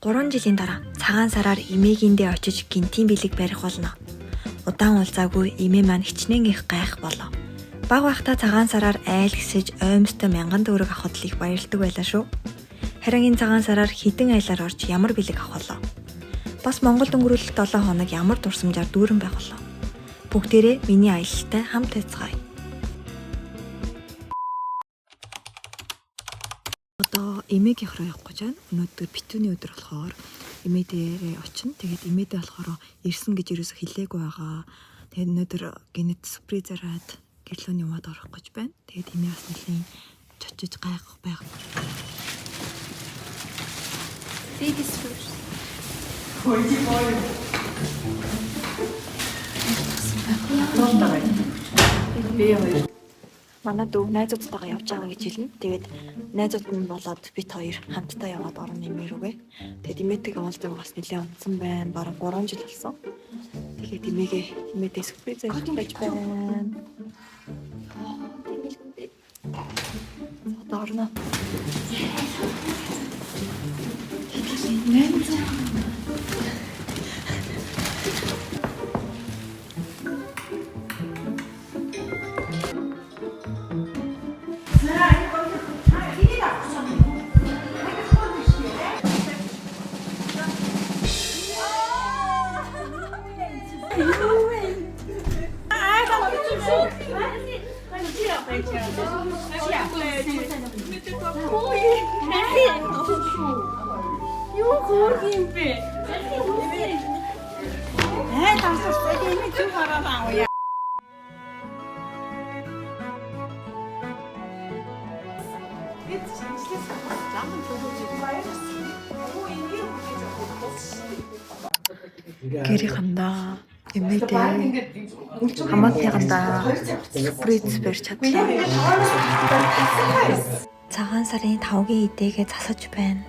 3 жилийн дараа цагаан сараар эмээгэндээ очиж гинтийн бэлэг барих болно. Удаан уулзаагүй эмээ маань хичнээн их гайх болов. Баг байхдаа цагаан сараар айл гисэж оймстой 1000 төгрөг авахд л их баярлдаг байлаа шүү. Харин энэ цагаан сараар хідэн айлаар орж ямар бэлэг авах болов? Бас Монголд өнгөрүүлэх 7 хоног ямар дурсамжаар дүүрэн байх болов? Бүгдээрээ миний аялалтай хамт байцгаая. Одоо эмээгийнх рүү явах гэж байна. Өнөөдөр битүүний өдөр болохоор эмээ дээрээ очино. Тэгээд эмээдээ болохоор ирсэн гэж юусоо хэлээгүй байгаа. Тэгээд өнөөдөр генет сюрприз зараад гэрлөөний юмад орох гэж байна. Тэгээд эмээ бас нэлийн чочиж гайхах байх. Ladies first. Манай дүү найзуудтайгаа явж байгаа гэж хэлнэ. Тэгээд найзууд нь болоод бит хоёр хамтдаа яваад орно эмээ рүүгээ. Тэгээд эмээтэйгээ уулзах бас нэлээд унтсан байна. Бараг 3 жил болсон. Тэгээд эмээдээ сюрприз хийж байна. Одоо орно. Юу хөөрх юм бэ? Тасаж энэ чи хараа яа. Гэрийнхандаа эмээдээ хамаатныхандаа сюрприз барьж чадлаа. Цагаан сарын 5-гийн идээгээ засаж байна.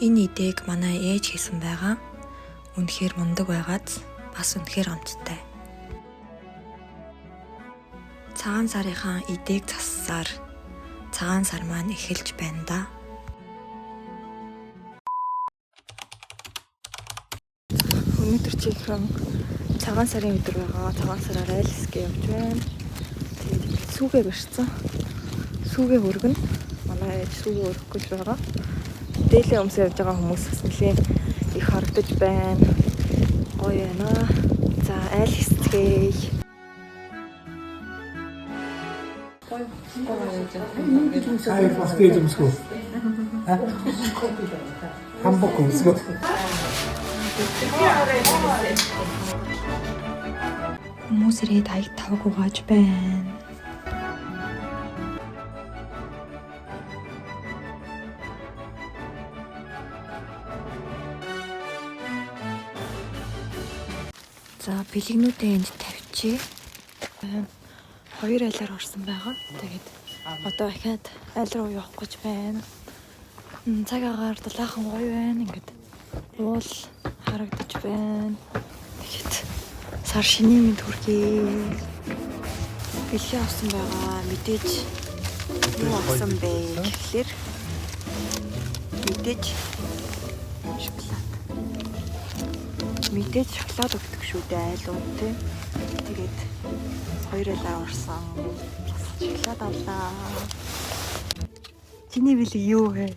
Энэ идээг манай ээж хийсэн байгаа. Үнэхээр мундаг байгааз бас үнэхээр онцтой. Цагаан сарынхаа идээг зассаар цагаан сар маань эхэлж байна да. Өнөөдөр чихрэн цагаан сарын өдөр байгаа. Цагаан сараар айлсгээ явж байна. Тэгээд сүүгээ барьсан. Сүүгээ өргөн. Манай ээж сүүгээ өргөх гэж байгаа. Дээлээ өмсөж явж байгаа хүмүүс бас нэлээд их харагдаж байна. Гоё яана. За айл хэсгээ. Ай бас гэж өмсгөө. Хамбок өмсгөө. Хүмүүс ирээд аяг тавг угааж байна. За бэлэгнүүдээ энд тавьчих. 2 айлаар орсон байгаа. Тэгээд одоо дахиад айл руу явах гэж байна. Цаг агаар дулаахан гоё байна. Ингээд уул харагдаж байна. Тэгээд сар шинийн мэд хүргэе. Бэлгээ авсан байгаа. Мэдээж юу авсан бэ гэхлээр мэдээж шоколад өгдөг шүү дээ айлууд тий. Тэгээд 2 айлаар орсон. Шоколад авлаа. Чиний бэлэг юу вэ?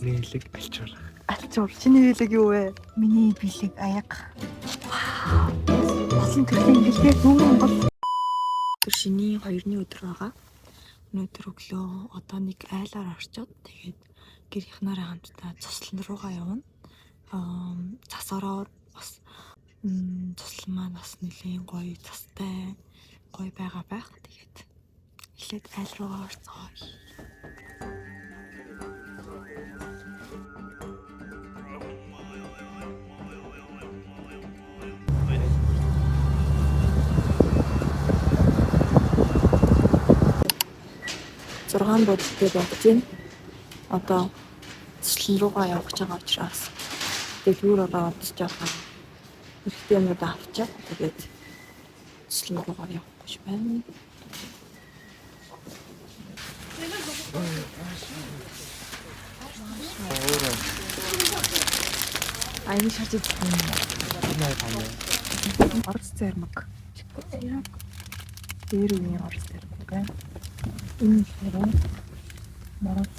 Миний бэлэг альчуур. Альчуур. Чиний бэлэг юу вэ? Миний бэлэг аяг. Олон төрлийн бэлгээ нүүрэн бол. Шинийн 2-ны өдөр байгаа. Өнөөдөр өглөө одоо нэг айлаар орчоод тэгээд гэрийнхнаараа хамтдаа цуслан руугаа явна. Засаараа бас цуслан маань бас нэлийн гоё цастай гоё байгаа байх. Тэгээд эхлээд айл руугаа орцгоо. Зургаан бодолтой болж байна. Одоо цэцлэн руугаа явах гэж байгаа учраас дэлгүүр ороод жаахан хэрэгтэй юмуд авчаад тэгээд цэцлэн руугаа явах гэж байна. аян шарж идэх юм. Энэ байна. Орос зэрмэг. Дээр үеийн орос зэрмэг байна. Энэ хэрэг маргац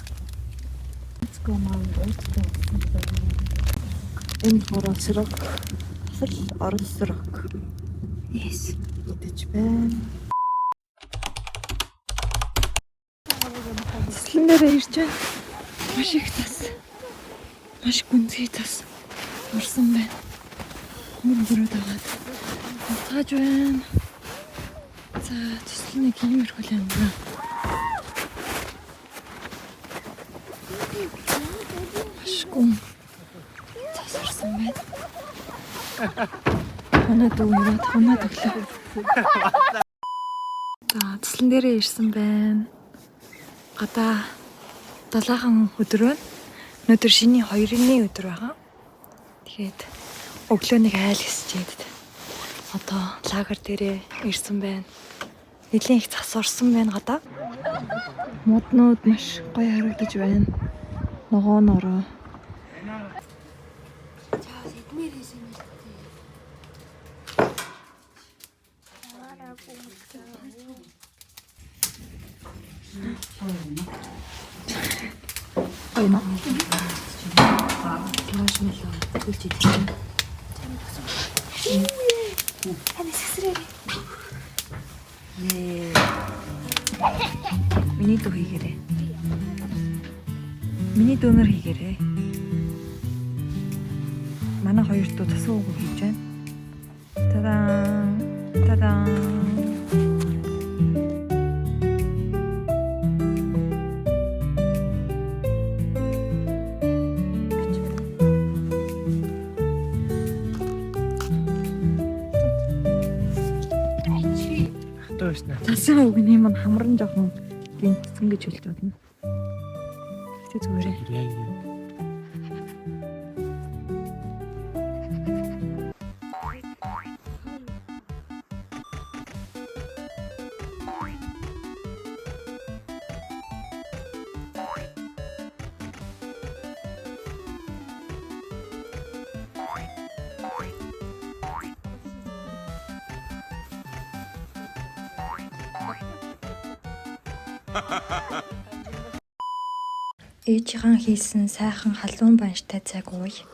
энэ хороо сэрэг асал орос сэрэг. Yes. Идэж байна. Цэслэн дээр ирж байна. Маш их тас. Маш гүнзгий тас. Орсон байна. Мөрөөрөө дагаад. Тааж байна. За цэслэнийг иймэрхүү юм байна. Маш гүн. Цас орсон байна. Манай дүү яваад хунаа төглөө. За цэслэн дээрээ ирсэн байна. Гадаа 7хан өдөр байна. Өнөөдөр шиний 2-ны өдөр байгаа. Тэгээд өглөөнийг айл гэсчээд одоо лагер дээрээ ирсэн байна. Нэлийн их цас орсон байна гадаа. Моднууд маш гоё харагдаж байна. Ногоо нороо. Ой, мам. Миний дүү хийгээрэй. Миний дүүнэр хийгээрэй. Манай хоёр дүү тасуу үг хийж байна. Таdaa! Таdaa! Тасан үгний маань хамран жоохон гинцэн гэж хэлж байна. Тэ зүгээрээ. Ээжийн хийсэн сайхан халуун банштай цаг ууя.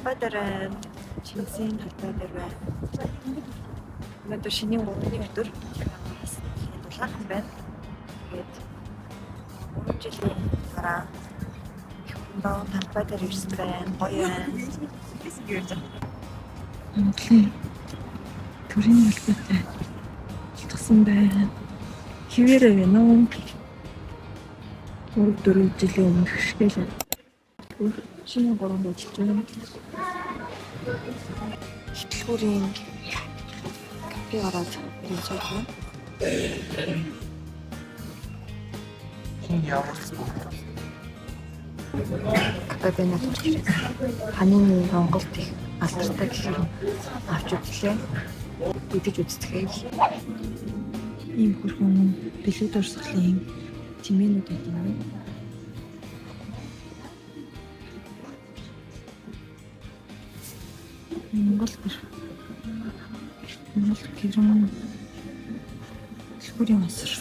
Талбайдаар Чинсийн талбай дээр байна. Өнөөдөр шинийн 3-ны өдөр. Дулаахан байна. Тэгээд 3 жилийн дараа Хөөндөө талбай дээр ирсэн байна. Гоё байна. Монголын төрийн албатай тагсан байна. Хിവэрэ байна уу? 3-4 жилийн өмнөх шигээл шинэ 3 ажиллаж байна. Хөтөлбөрийн кафе ороод ирж байгаа. Хин ямар ч Кафе бэнэт учраас ханины Монголд их алдартай гэхээр авч үзлээ. Идэж үзтгэе. Ийм хөрхөн бэлүүд орсголын жимэнүүд гэдэг юм. Монгол гэрэн хөтөлбөрийн масар.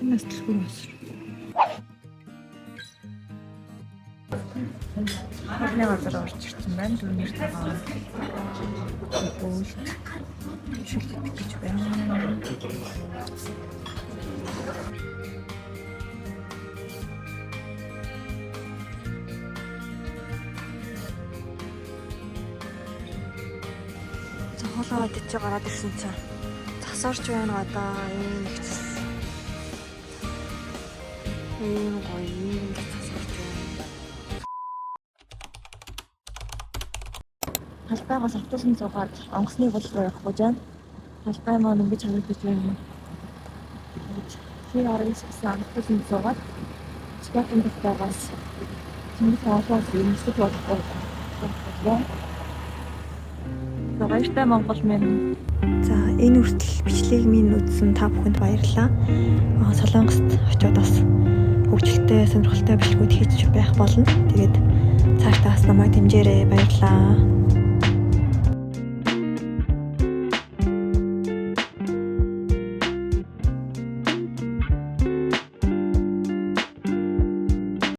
Энэ хөтөлбөр масар. Хөрний газар орж ирсэн байна. Дүүнэр тагаа. Бөөлт шилжих гэж байна. Хоолоо идэж гараад ирсэн чинь цас орж байна одоо ийм их цас. Ийм гоё ийм их цас орж байна. Талбайгаас автобусны зугаар онгоцны гол руу явах гэж байна. Талбай маань ингэж харагдаж байна. Тэр аргас гэсэн автобусны зугаар Скотын талбайгаас Чингис хаанаас нисэж болохгүй. За баяртай Монгол минь. За энэ хүртэл бичлэгийг минь үзсэн та бүхэнд баярлалаа. Солонгост очиод бас хөгжилтэй, сонирхолтой бичлэгүүд хийж байх болно. Тэгээд цаашдаа бас намайг дэмжээрэй. Баярлалаа.